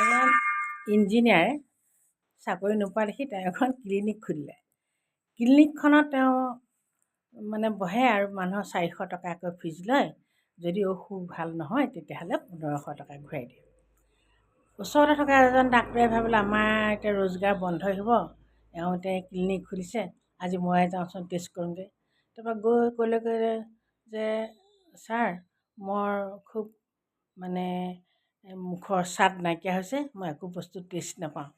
এজন ইঞ্জিনিয়াৰে চাকৰি নোপোৱা দেখি তেওঁ এখন ক্লিনিক খুলিলে। ক্লিনিকখনত তেওঁ বহে আৰু মানুহৰ 400 টকাকৈ ফিজ লয়। যদি অসুখ ভাল নহয় তেতিয়াহ'লে 1500 টকা ঘূৰাই দিয়ে। ওচৰতে থকা এজন ডাক্তৰে ভাবিলে আমাৰ এতিয়া ৰোজগাৰ বন্ধ হ'ব, এওঁতে ক্লিনিক খুলিছে, আজি মই যাওঁচোন টেষ্ট কৰোঁগৈ। তাৰপৰা গৈ ক'লে যে ছাৰ মোৰ খুব মুখৰ স্বাদ নাইকিয়া হৈছে, মই একো বস্তু টেষ্ট নাপাওঁ,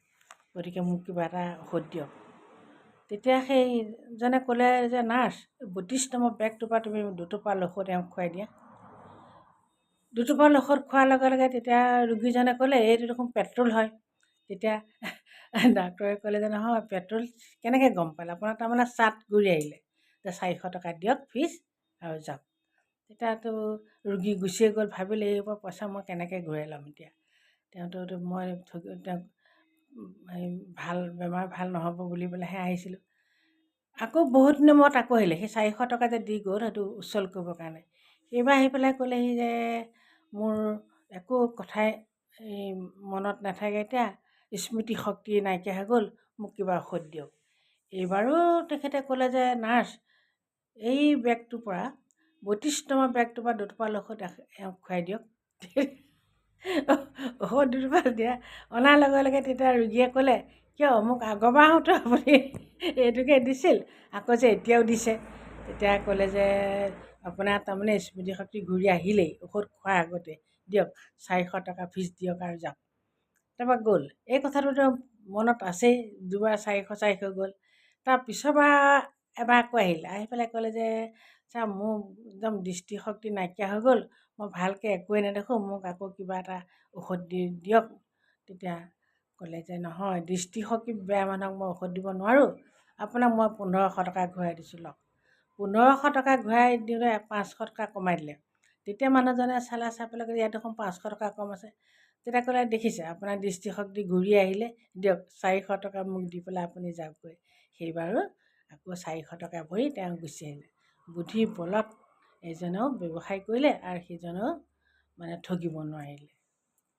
গতিকে মোক কিবা এটা ঔষধ দিয়ক। তেতিয়া সেইজনে ক'লে যে নাৰ্ছ, 32 নম্বৰ বেগটোৰ পৰা তুমি 2 টোপাল ঔষধ এওঁক খুৱাই দিয়া। 2 টোপাল ঔষধ খোৱাৰ লগে লগে তেতিয়া ৰোগীজনে ক'লে এইটো দেখোন পেট্ৰল হয়। তেতিয়া ডাক্তৰে ক'লে যে নহয়, পেট্ৰল কেনেকৈ গম পালে, আপোনাৰ তাৰমানে স্বাদ ঘূৰি আহিলে, যে 400 টকা দিয়ক ফিজ আৰু যাওক। তেতিয়াতো ৰোগী গুচিয়ে গ'ল, ভাবিলে এইবোৰ পইচা মই কেনেকৈ ঘূৰাই ল'ম এতিয়া। তেওঁতো মই তেওঁক বেমাৰ ভাল নহ'ব বুলি পেলাইহে আহিছিলোঁ। আকৌ বহুত দিনৰ মূৰত আকৌ আহিলে, সেই 400 টকা যে দি গ'ল সেইটো উচ্চল কৰিবৰ কাৰণে। এইবাৰ আহি পেলাই ক'লেহি যে মোৰ একো কথাই মনত নাথাকে, এতিয়া স্মৃতি শক্তি নাইকিয়া হৈ গ'ল, মোক কিবা ঔষধ দিয়ক। এইবাৰো তেখেতে ক'লে যে নাৰ্ছ, এই বেগটোৰ পৰা 32 নম্বৰ বেগটোৰ পৰা 2 টোপাল ঔষধ এওঁক খুৱাই দিয়ক। ঔষধ 2 টোপাল দিয়া অনাৰ লগে লগে তেতিয়া ৰোগীয়ে ক'লে, কিয় মোক আগৰবাৰ আহোঁতে আপুনি এইটোকে দিছিল, আকৌ যে এতিয়াও দিছে। তেতিয়া ক'লে যে আপোনাৰ তাৰমানে স্মৃতিশক্তি ঘূৰি আহিলেই ঔষধ খোৱাৰ আগতে, দিয়ক 400 টকা ফিজ দিয়ক আৰু যাওক। তাৰপৰা গ'ল। এই কথাটোতো মনত আছেই, দুবাৰ 400 গ'ল। তাৰ পিছৰবাৰ এবাৰ আকৌ আহিলে, আহি পেলাই ক'লে যে ছাৰ মোৰ একদম দৃষ্টিশক্তি নাইকিয়া হৈ গ'ল, মই ভালকৈ একোৱে নেদেখোঁ, মোক আকৌ কিবা এটা ঔষধ দিয়ক। তেতিয়া ক'লে যে নহয়, দৃষ্টিশক্তি বেয়া মানুহক মই ঔষধ দিব নোৱাৰোঁ, আপোনাক মই 1500 টকা ঘূৰাই দিছোঁ, লওক। 1500 টকা ঘূৰাই দিওঁতে 500 টকা কমাই দিলে। তেতিয়া মানুহজনে চাই পেলাই ইয়াত দেখোন 500 টকা কম আছে। তেতিয়া ক'লে দেখিছে আপোনাৰ দৃষ্টিশক্তি ঘূৰি আহিলে, দিয়ক 400 টকা মোক দি পেলাই আপুনি যাওকগৈ। সেইবাৰো আকৌ 400 টকা ভৰি তেওঁ গুচি আহিলে। বুদ্ধি বলত এইজনেও ব্যৱসায় কৰিলে আৰু সেইজনেও ঠগিব নোৱাৰিলে।